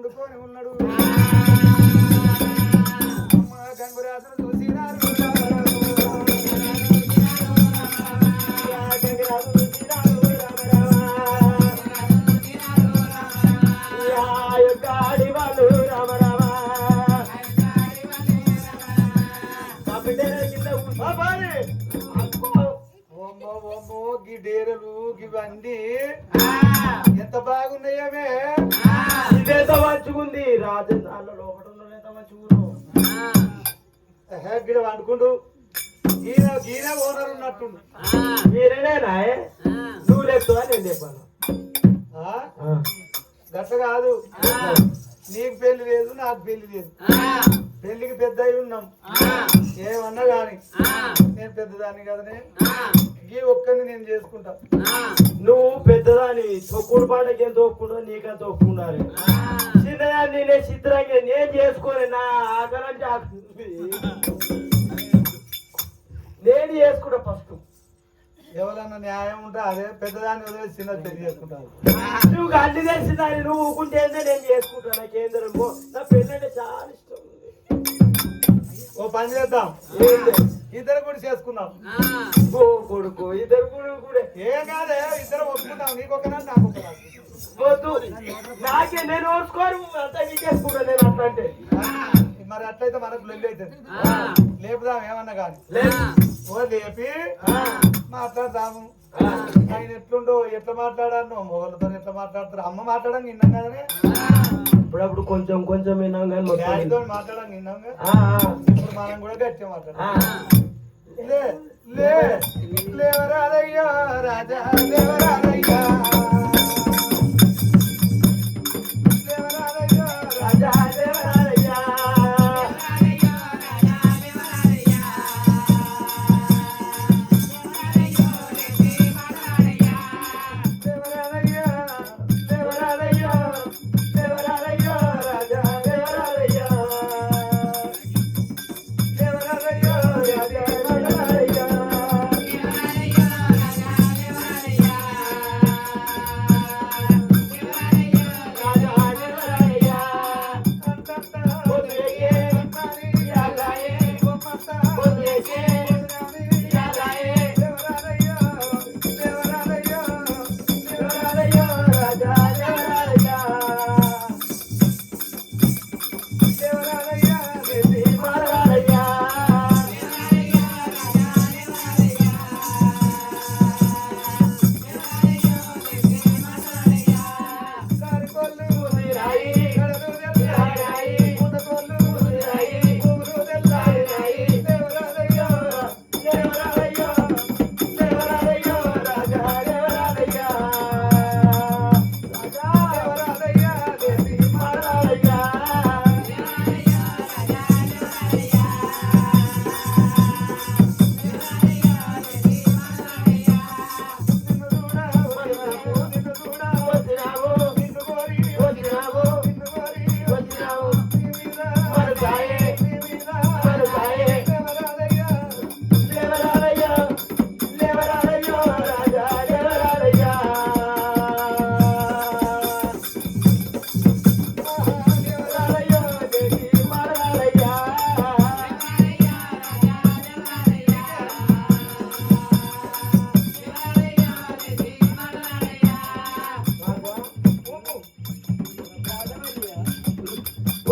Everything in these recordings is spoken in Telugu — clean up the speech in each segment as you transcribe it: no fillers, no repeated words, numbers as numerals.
వండుకొని ఉన్నాడు గంగురాజును చూసినారు డేరలు ఇవన్నీ ఎంత బాగున్నాయమే ఇదేంత మంచిగుంది రాజధానిలో లోపల ఎంత మంచిగుండు గిడ వండుకుంటూ గీన గీన ఓనర్ ఉన్నట్టుండు మీరేనా నువ్వు లేపుతావా నేను చెప్పాను గట్ల కాదు నీకు పెళ్లి లేదు నాకు పెళ్లి లేదు పెళ్లికి పెద్ద అయి ఉన్నాం ఏమన్నా గాని నేను పెద్దదాన్ని కదనే ఈ ఒక్కరిని నేను చేసుకుంటా నువ్వు పెద్దదాని తొక్కుడు పాటకి ఎంత ఒప్పుకుంటా నీకంత ఒప్పుకున్నారు చిన్నదాన్ని నేను చిత్రంగా నేను చేసుకొని నా ఆకలం నేను చేసుకుంటా ఫస్ట్ ఎవరన్నా న్యాయం ఉంటే అదే పెద్దదాన్ని వదిలేసి చిన్నది పెళ్లి చేసుకుంటాను నువ్వు అన్ని తెలిసిందని నువ్వు ఊకుంటే నేను చేసుకుంటా నాకేంద్రమో నా పెళ్ళి అంటే చాలా ఇష్టం ఓ పని చేద్దాం ఇద్దరు కూడా చేసుకున్నాం ఓ కొడుకు ఇద్దరు కూడా ఏం కాదే ఇద్దరు ఒప్పుకుంటాం నీకొకనా నాకు ఒకనా వద్దు నాకే నేను ఓర్చుకోరు అంతా నీకేసుకుంటా నేను అట్లా అంటే మరి అట్లయితే మనకు లొల్లి అవుతుంది లేపుదాం ఏమన్నా కానీ ఓ లేపి మాట్లాడదాము ఆయన ఎట్లుండో ఎట్లా మాట్లాడాను మొగలతో ఎట్లా మాట్లాడతారు అమ్మ మాట్లాడడం విన్నాం కదనే ఇప్పుడప్పుడు కొంచెం కొంచెం విన్నాం కానీ డాడీతో మాట్లాడడం విన్నాం కదా ఇప్పుడు మనం కూడా గట్టిగా మాట్లాడాలి లేవరాదయ్యా రాజా లేవరాదయ్యా రాజా దేవరాజయ్యా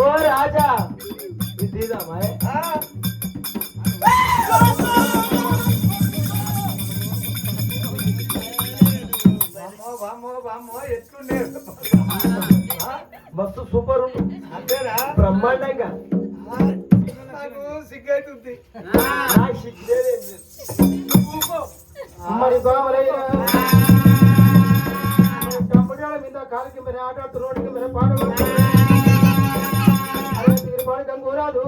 ఓ రాజా ఇదిదా మాయ ఎట్లుండే మస్తు సూపర్ ఉంది అంతేనా బ్రహ్మాండంగా నాకు సిగ్గైతుంది మరి కంపెనీ మీద కాలికి మరి ఆట రోడ్డుకి మరి పాట పాడకం కూరాదు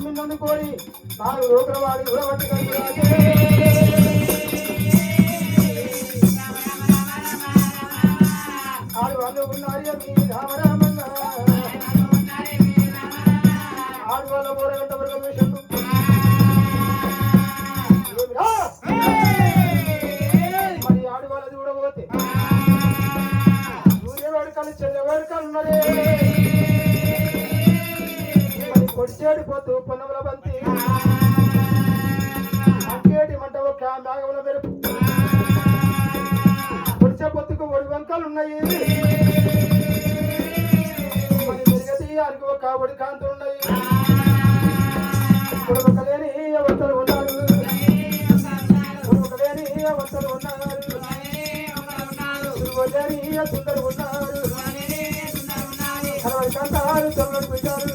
మిన్నను కోరి తాను లోకవాడి ఉడబట్టి ఆడు వాళ్ళు ఉన్నారు రామరామన్న ఆడు వాళ్ళ పోరగంట వరకు ఉన్నది మరి పొడిచేడు పోతూ పొన్నముల బంతి అంకేటి మంట ఒక మేఘముల మెరుపు పొడిచే పొత్తుకు ఒడి వంకలు ఉన్నాయి మరి మెరుగతి అరికి ఒక ఒడి కాంతులు ఉన్నాయి కొడుకలేని వంతలు ఉన్నారు కొడుకలేని వంతలు ఉన్నారు సురువలేని సుందరు ఉన్నారు కలవరి కాంతాలు తొలలు పెట్టారు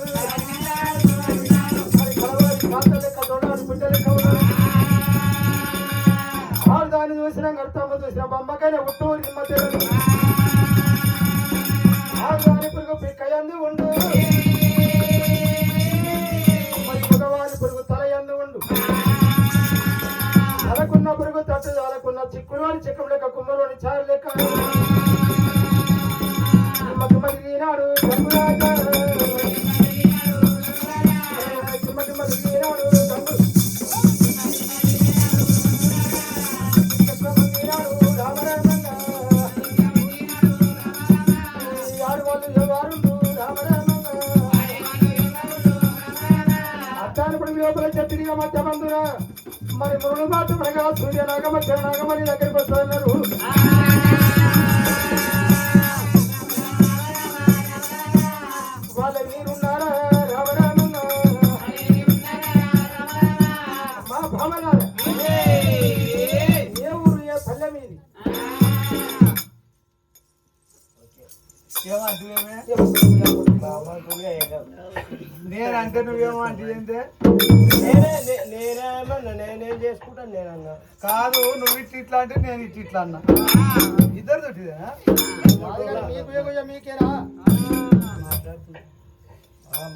కలవరి కాంత లెక్క తొడాలు బిడ్డ లెక్క ఉన్నారు దాన్ని చూసిన అర్థమ్మ చూసిన బొమ్మకైనా ఉట్టూరు నిమ్మతేరు దాని పురుగు పిక్కయందు ఉండు మరి మగవాని పురుగు తల ఎందు ఉండు తలకున్న పురుగు తట్టు తలకున్న చిక్కులోని చిక్కం లెక్క కుమ్మలోని చారు లెక్క నిమ్మకి మరిగినాడు లోపల చెట్టుగా మధ్య బంధురా మరి మురుడు మాట ప్రగా సూర్య నాగమధ్య నాగమని దగ్గరికి వస్తున్నారు వాళ్ళ మీరున్నారా రామరామన్నా మా భావనారా ఏ ఊరు ఏ పల్లె మీది నేనంటే నువ్వేమో అంటే నేనేం చేసుకుంటాను నేనన్నా కాదు నువ్వు ఇట్లా అంటే నేను ఇట్లా అన్నా ఇద్దరు తొట్టిదేనా మీకేనా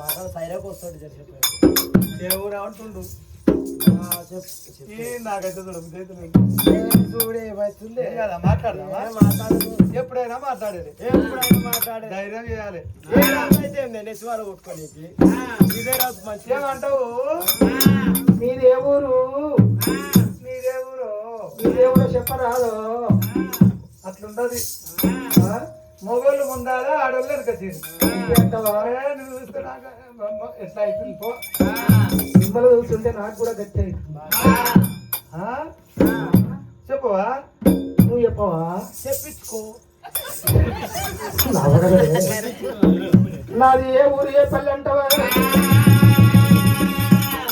మాట్లాడ సైరాకు వస్తాడు చెప్పారు దేవుడు అంటుండు నాకైతే చూడే ఏమవుతుంది కదా మాట్లాడదామా మాట్లాడదు ఎప్పుడైనా మాట్లాడేది మాట్లాడే ధైర్యం చేయాలి అయితే నెస్వారు కొట్టుకోనికి ఇదే రాదు మంచి ఏమంటావు మీదే ఊరు నీదేవురు మీదేవురో చెప్పరాదు అట్లుంటది మొగోళ్ళు ముందాలా ఆడోళ్ళు వెనక తీరు నువ్వు చూస్తే నాకు ఎట్లా అవుతుంది పో మిమ్మల్ని చూస్తుంటే నాకు కూడా గట్టి చెప్పవా నువ్వు చెప్పవా చెప్పించుకో నాది ఏ ఊరు ఏ పల్లె అంటావా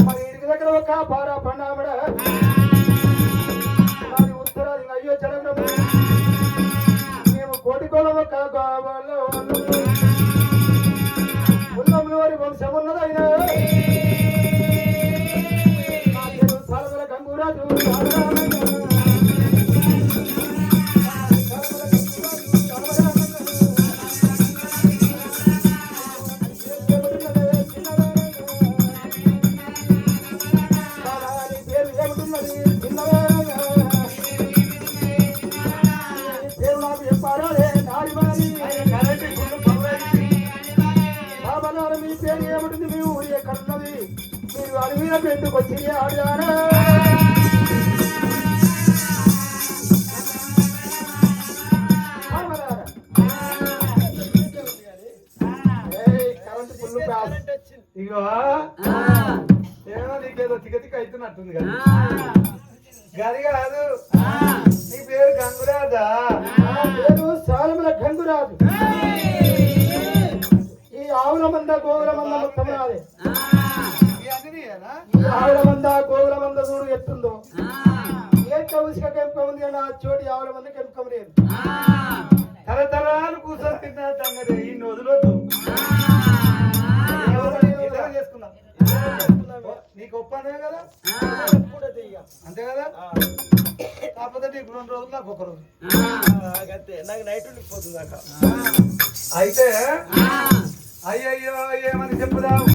మరి ఇంటికి దగ్గర ఒక పారా పండామడ నాది ఉత్తరాది అయ్యో జనగం మేము కోటికోళం ఒక ఉన్నములు వారి వంశం ఉన్నదైనా సాలవల గంగూరాజు మీ పేరు ఏమిటి మీ ఊరి ఎక్కడున్నది మీరు అడవిన పెట్టుకొచ్చి ఆడారా కరెంట్ ఫుల్ ఇగో ఏమో నీకేదో తిక్క అవుతున్నట్టుంది కదా గది కాదు నీ పేరు గంగురాజా పేరు సాలముల గంగురాజు ఈ ఆవుల మంద గోవుల మంద మొత్తం రాదే ఆవుల మంద గోవుల మంద చూడు ఎత్తుందో ఏ ఉసుక కెంపకం ఉంది అని ఆ చోటి ఆవుల మంద కెంపకం లేదు తరతరాలు కూర్చొని తిన్నా తంగడే ఈ వదిలొద్దు చేసుకున్నా నీకు ఒప్పందమే కదా అంతే కదా కాకపోతే నీకు 2 రోజులు నాకు 1 రోజు నాకు నైట్ ఉండిపోతుంది అక్క అయితే అయ్యయ్యో ఏమని చెప్పుదాం